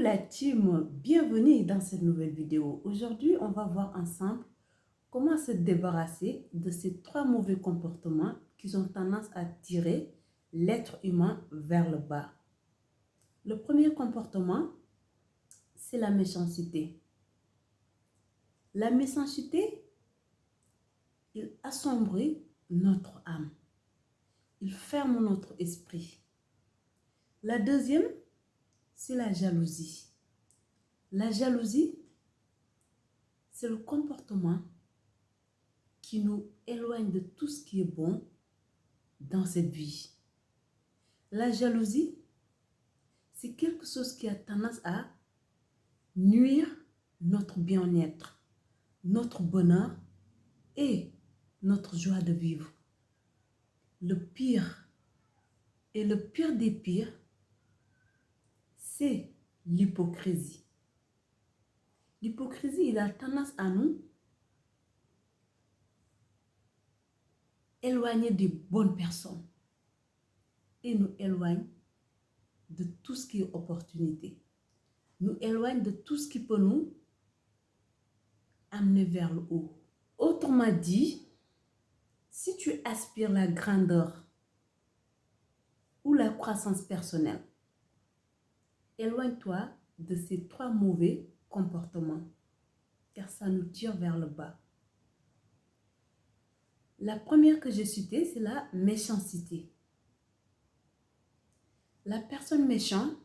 la team, bienvenue dans cette nouvelle vidéo. Aujourd'hui, on va voir ensemble comment se débarrasser de ces trois mauvais comportements qui ont tendance à tirer l'être humain vers le bas. Le premier comportement, c'est la méchanceté. La méchanceté, il assombrit notre âme. Il ferme notre esprit. La deuxième, c'est la jalousie. La jalousie, c'est le comportement qui nous éloigne de tout ce qui est bon dans cette vie. La jalousie, c'est quelque chose qui a tendance à nuire notre bien-être, notre bonheur et notre joie de vivre. Le pire des pires, c'est l'hypocrisie. L'hypocrisie, il a tendance à nous éloigner des bonnes personnes et nous éloigne de tout ce qui est opportunité. Nous éloigne de tout ce qui peut nous amener vers le haut. Autrement dit, si tu aspires la grandeur ou la croissance personnelle, éloigne-toi de ces trois mauvais comportements, car ça nous tire vers le bas. La première que j'ai citée, c'est la méchanceté. La personne méchante,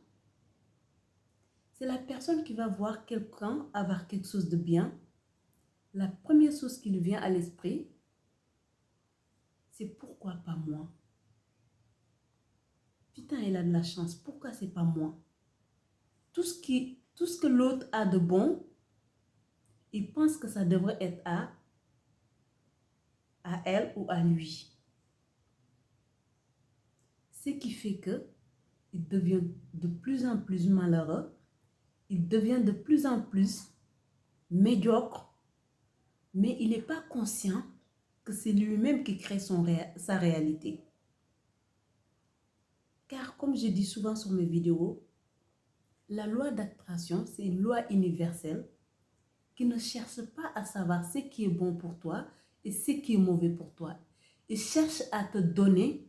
c'est la personne qui va voir quelqu'un avoir quelque chose de bien. La première chose qui lui vient à l'esprit, c'est pourquoi pas moi? Putain, il a de la chance, pourquoi c'est pas moi? Tout ce que l'autre a de bon, il pense que ça devrait être à elle ou à lui. Ce qui fait que il devient de plus en plus malheureux, il devient de plus en plus médiocre, mais il n'est pas conscient que c'est lui-même qui crée sa réalité. Car comme je dis souvent sur mes vidéos, la loi d'attraction, c'est une loi universelle qui ne cherche pas à savoir ce qui est bon pour toi et ce qui est mauvais pour toi. Il cherche à te donner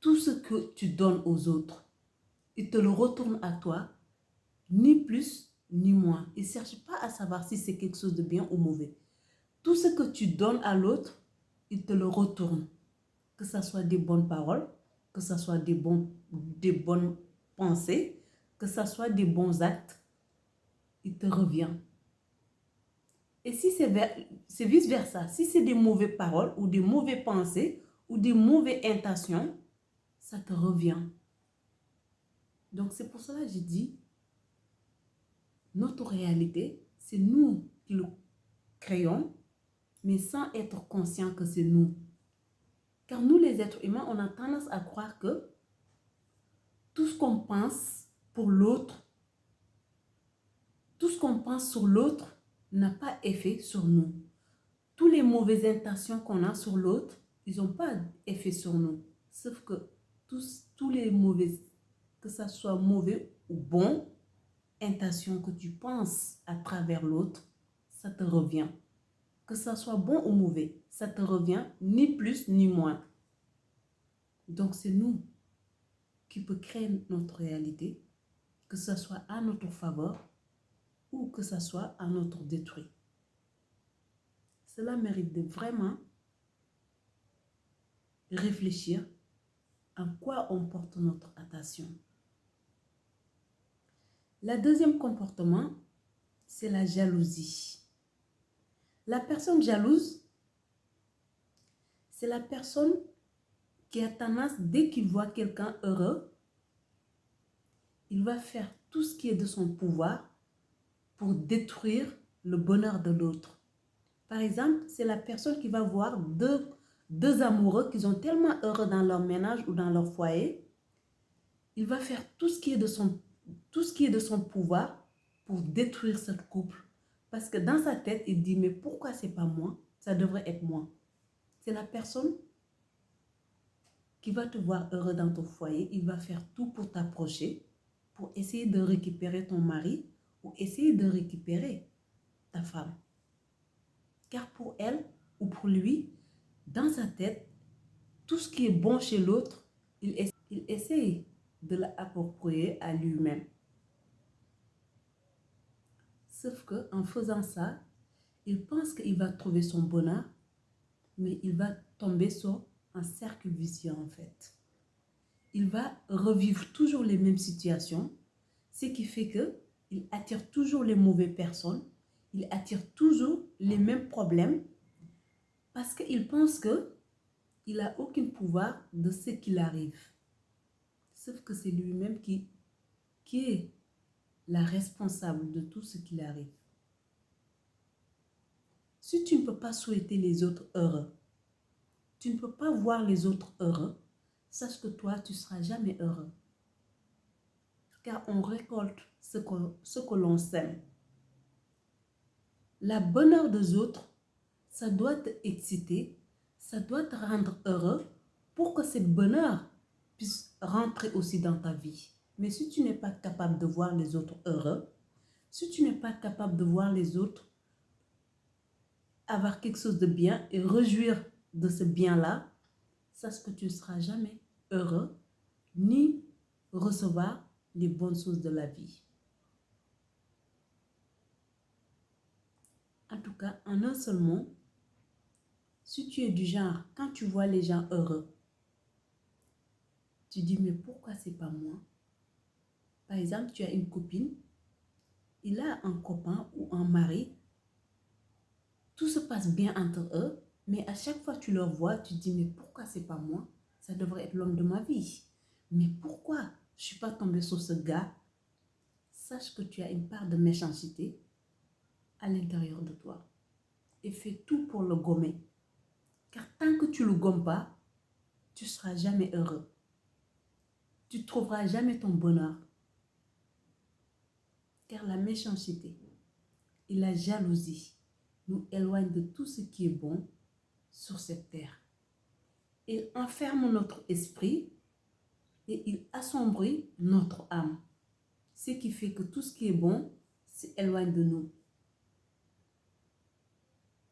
tout ce que tu donnes aux autres. Il te le retourne à toi, ni plus ni moins. Il ne cherche pas à savoir si c'est quelque chose de bien ou mauvais. Tout ce que tu donnes à l'autre, il te le retourne. Que ce soit des bonnes paroles, que ce soit des bonnes pensées, que ce soit des bons actes, il te revient. Et si c'est vice-versa, si c'est des mauvaises paroles ou des mauvaises pensées ou des mauvaises intentions, ça te revient. Donc c'est pour cela que j'ai dit, notre réalité, c'est nous qui le créons, mais sans être conscient que c'est nous. Car nous, les êtres humains, on a tendance à croire que tout ce qu'on pense pour l'autre, tout ce qu'on pense sur l'autre n'a pas effet sur nous. Toutes les mauvaises intentions qu'on a sur l'autre, ils n'ont pas effet sur nous. Sauf que tous les mauvais, que ça soit mauvais ou bon, intentions que tu penses à travers l'autre, ça te revient. Que ça soit bon ou mauvais, ça te revient ni plus ni moins. Donc c'est nous qui peut créer notre réalité, que ce soit à notre faveur ou que ce soit à notre détruit. Cela mérite de vraiment réfléchir à quoi on porte notre attention. Le deuxième comportement, c'est la jalousie. La personne jalouse, c'est la personne qui a tendance, dès qu'il voit quelqu'un heureux, il va faire tout ce qui est de son pouvoir pour détruire le bonheur de l'autre. Par exemple, c'est la personne qui va voir deux amoureux qui sont tellement heureux dans leur ménage ou dans leur foyer. Il va faire tout ce qui est de son pouvoir pour détruire ce couple. Parce que dans sa tête, il dit, mais pourquoi c'est pas moi? Ça devrait être moi. C'est la personne qui va te voir heureux dans ton foyer. Il va faire tout pour t'approcher. pour essayer de récupérer ton mari ou essayer de récupérer ta femme. Car pour elle ou pour lui, dans sa tête, tout ce qui est bon chez l'autre, il essaye de l'approprier à lui-même. Sauf qu'en faisant ça, il pense qu'il va trouver son bonheur, mais il va tomber sur un cercle vicieux en fait. Il va revivre toujours les mêmes situations, ce qui fait qu'il attire toujours les mauvaises personnes, il attire toujours les mêmes problèmes parce qu'il pense qu'il n'a aucun pouvoir de ce qu'il arrive. Sauf que c'est lui-même qui est la responsable de tout ce qui arrive. Si tu ne peux pas souhaiter les autres heureux, tu ne peux pas voir les autres heureux, sache que toi, tu ne seras jamais heureux. Car on récolte ce que l'on sème. La bonheur des autres, ça doit t'exciter, ça doit te rendre heureux pour que cette bonheur puisse rentrer aussi dans ta vie. Mais si tu n'es pas capable de voir les autres heureux, si tu n'es pas capable de voir les autres avoir quelque chose de bien et réjouir de ce bien-là, sache que tu ne seras jamais heureux ni recevoir les bonnes choses de la vie. En tout cas, en un seul mot, si tu es du genre, quand tu vois les gens heureux, tu dis, mais pourquoi c'est pas moi? Par exemple, tu as une copine, il a un copain ou un mari, tout se passe bien entre eux, mais à chaque fois que tu leur vois, tu te dis, mais pourquoi c'est pas moi? Ça devrait être l'homme de ma vie. Mais pourquoi je ne suis pas tombée sur ce gars? Sache que tu as une part de méchanceté à l'intérieur de toi. Et fais tout pour le gommer. Car tant que tu ne le gommes pas, tu ne seras jamais heureux. Tu ne trouveras jamais ton bonheur. Car la méchanceté et la jalousie nous éloignent de tout ce qui est bon sur cette terre. Il enferme notre esprit et il assombrit notre âme. Ce qui fait que tout ce qui est bon s'éloigne de nous.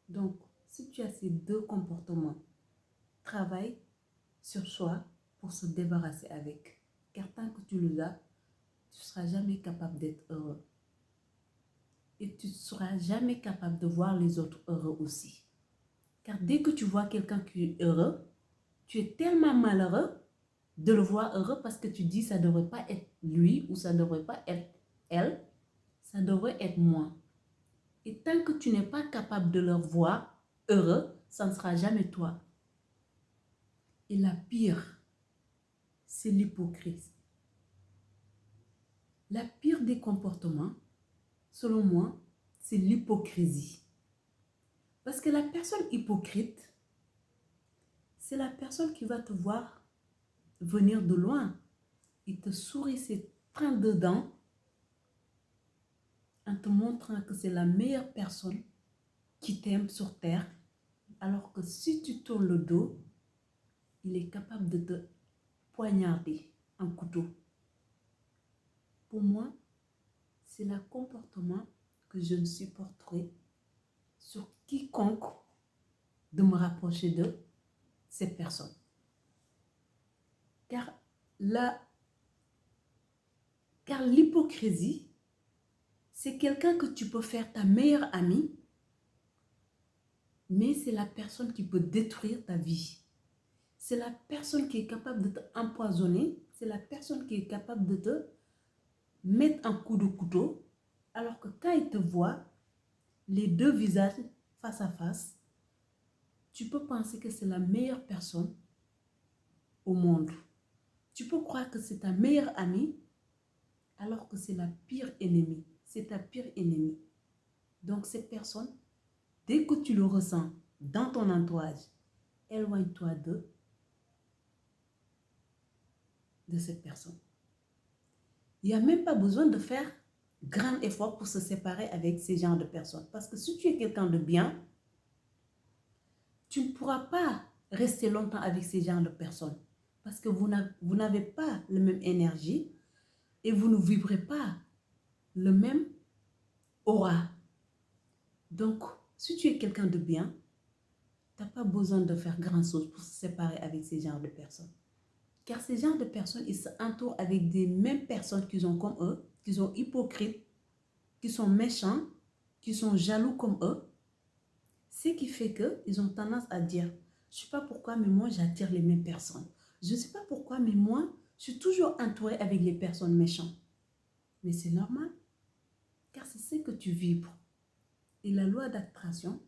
Donc, si tu as ces deux comportements, travaille sur soi pour se débarrasser avec. Car tant que tu les as, tu ne seras jamais capable d'être heureux. Et tu ne seras jamais capable de voir les autres heureux aussi. Car dès que tu vois quelqu'un qui est heureux, tu es tellement malheureux de le voir heureux parce que tu dis ça ne devrait pas être lui ou ça ne devrait pas être elle, ça devrait être moi. Et tant que tu n'es pas capable de le voir heureux, ça ne sera jamais toi. Et la pire, c'est l'hypocrisie. La pire des comportements, selon moi, c'est l'hypocrisie. Parce que la personne hypocrite, c'est la personne qui va te voir venir de loin. Il te sourit ses 32 dents en te montrant que c'est la meilleure personne qui t'aime sur terre. Alors que si tu tournes le dos, il est capable de te poignarder un couteau. Pour moi, c'est le comportement que je ne supporterai sur quiconque de me rapprocher de ces personnes. Car l'hypocrisie, c'est quelqu'un que tu peux faire ta meilleure amie, mais c'est la personne qui peut détruire ta vie. C'est la personne qui est capable de t'empoisonner, c'est la personne qui est capable de te mettre un coup de couteau, alors que quand il te voit, les deux visages face à face, tu peux penser que c'est la meilleure personne au monde. Tu peux croire que c'est ta meilleure amie, alors que c'est la pire ennemie. C'est ta pire ennemie. Donc cette personne, dès que tu le ressens dans ton entourage, éloigne-toi de cette personne. Il n'y a même pas besoin de faire grand effort pour se séparer avec ces genres de personnes. Parce que si tu es quelqu'un de bien, tu ne pourras pas rester longtemps avec ces genres de personnes. Parce que vous n'avez pas la même énergie, et vous ne vibrez pas le même aura. Donc, si tu es quelqu'un de bien, tu n'as pas besoin de faire grand-chose pour se séparer avec ces genres de personnes. Car ces genres de personnes, ils s'entourent avec des mêmes personnes qu'ils ont comme eux, qui sont hypocrites, qui sont méchants, qui sont jaloux comme eux. Ce qui fait qu'ils ont tendance à dire, je ne sais pas pourquoi, mais moi, j'attire les mêmes personnes. Je ne sais pas pourquoi, mais moi, je suis toujours entourée avec les personnes méchantes. Mais c'est normal, car c'est ce que tu vibres. Et la loi d'attraction,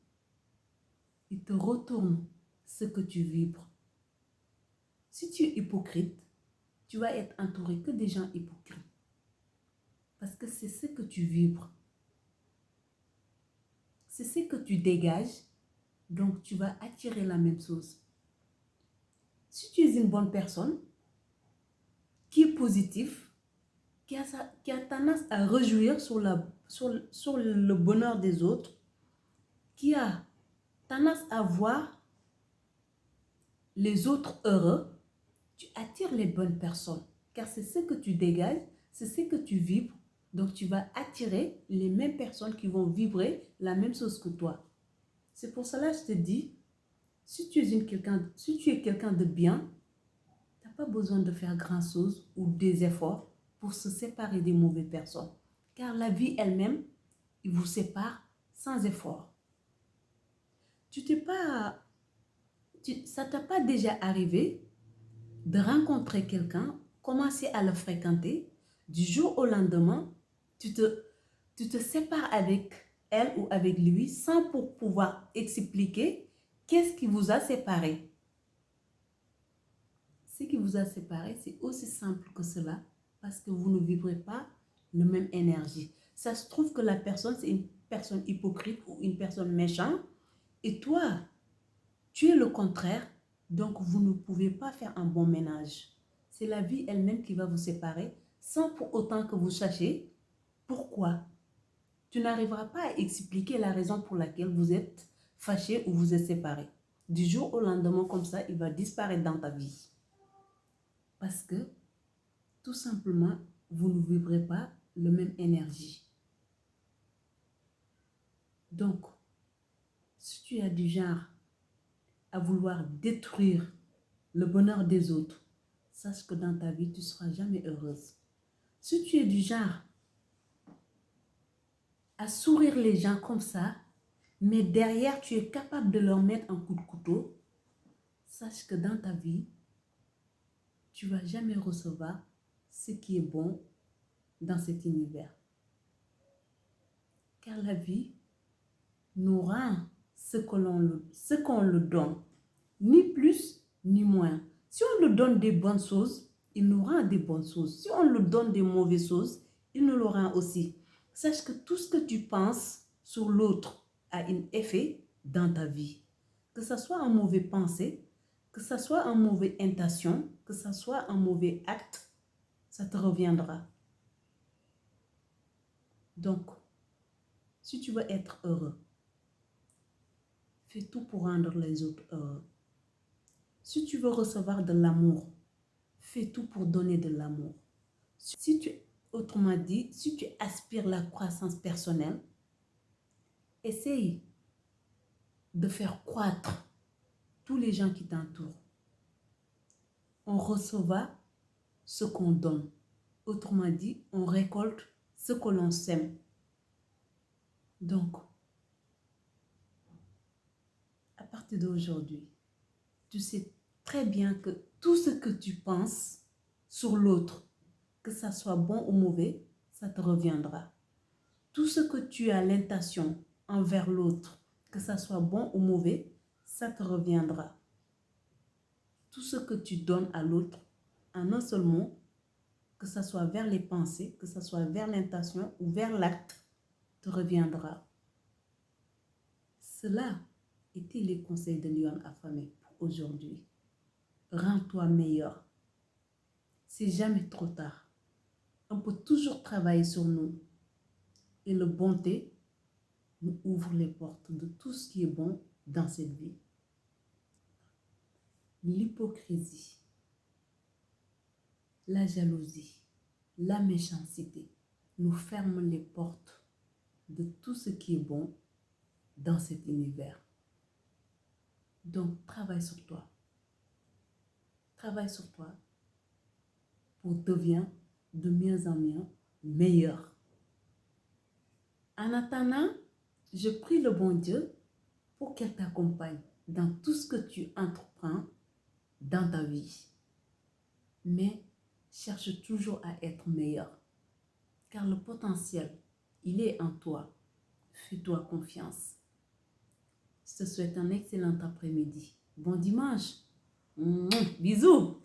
il te retourne ce que tu vibres. Si tu es hypocrite, tu vas être entouré que des gens hypocrites. Parce que c'est ce que tu vibres. C'est ce que tu dégages, donc tu vas attirer la même chose. Si tu es une bonne personne, qui est positive, qui a tendance à réjouir sur le bonheur des autres, qui a tendance à voir les autres heureux, tu attires les bonnes personnes. Car c'est ce que tu dégages, c'est ce que tu vibres. Donc tu vas attirer les mêmes personnes qui vont vibrer la même chose que toi. C'est pour cela que je te dis, si tu es quelqu'un de bien, tu n'as pas besoin de faire grand-chose ou des efforts pour se séparer des mauvaises personnes. Car la vie elle-même, il vous sépare sans effort. Ça t'a pas déjà arrivé de rencontrer quelqu'un, commencer à le fréquenter, du jour au lendemain, tu te sépares avec elle ou avec lui sans pour pouvoir expliquer qu'est-ce qui vous a séparé. Ce qui vous a séparé, c'est aussi simple que cela parce que vous ne vibrez pas la même énergie. Ça se trouve que la personne, c'est une personne hypocrite ou une personne méchante et toi, tu es le contraire, donc vous ne pouvez pas faire un bon ménage. C'est la vie elle-même qui va vous séparer sans pour autant que vous sachiez pourquoi. Tu n'arriveras pas à expliquer la raison pour laquelle vous êtes fâché ou vous êtes séparé. Du jour au lendemain, comme ça, il va disparaître dans ta vie. Parce que, tout simplement, vous ne vibrez pas la même énergie. Donc, si tu as du genre à vouloir détruire le bonheur des autres, sache que dans ta vie, tu ne seras jamais heureuse. Si tu es du genre à sourire les gens comme ça, mais derrière, tu es capable de leur mettre un coup de couteau, sache que dans ta vie, tu ne vas jamais recevoir ce qui est bon dans cet univers. Car la vie nous rend ce qu'on le donne, ni plus ni moins. Si on lui donne des bonnes choses, il nous rend des bonnes choses. Si on lui donne des mauvaises choses, il nous le rend aussi. Sache que tout ce que tu penses sur l'autre a un effet dans ta vie. Que ce soit un mauvais pensée, que ce soit une mauvaise intention, que ce soit un mauvais acte, ça te reviendra. Donc, si tu veux être heureux, fais tout pour rendre les autres heureux. Si tu veux recevoir de l'amour, fais tout pour donner de l'amour. Autrement dit, si tu aspires la croissance personnelle, essaye de faire croître tous les gens qui t'entourent. On recevra ce qu'on donne. Autrement dit, on récolte ce que l'on sème. Donc, à partir d'aujourd'hui, tu sais très bien que tout ce que tu penses sur l'autre, que ça soit bon ou mauvais, ça te reviendra. Tout ce que tu as l'intention envers l'autre, que ça soit bon ou mauvais, ça te reviendra. Tout ce que tu donnes à l'autre, en un seul mot, que ça soit vers les pensées, que ça soit vers l'intention ou vers l'acte, te reviendra. Cela étaient les conseils de Lyon Affamé pour aujourd'hui. Rends-toi meilleur. C'est jamais trop tard. On peut toujours travailler sur nous. Et la bonté nous ouvre les portes de tout ce qui est bon dans cette vie. L'hypocrisie, la jalousie, la méchanceté nous ferme les portes de tout ce qui est bon dans cet univers. Donc, travaille sur toi. Travaille sur toi pour devenir de mieux en mieux meilleur. En attendant, je prie le bon Dieu pour qu'elle t'accompagne dans tout ce que tu entreprends dans ta vie. Mais cherche toujours à être meilleur, car le potentiel, il est en toi. Fais-toi confiance. Je te souhaite un excellent après-midi. Bon dimanche. Bisous.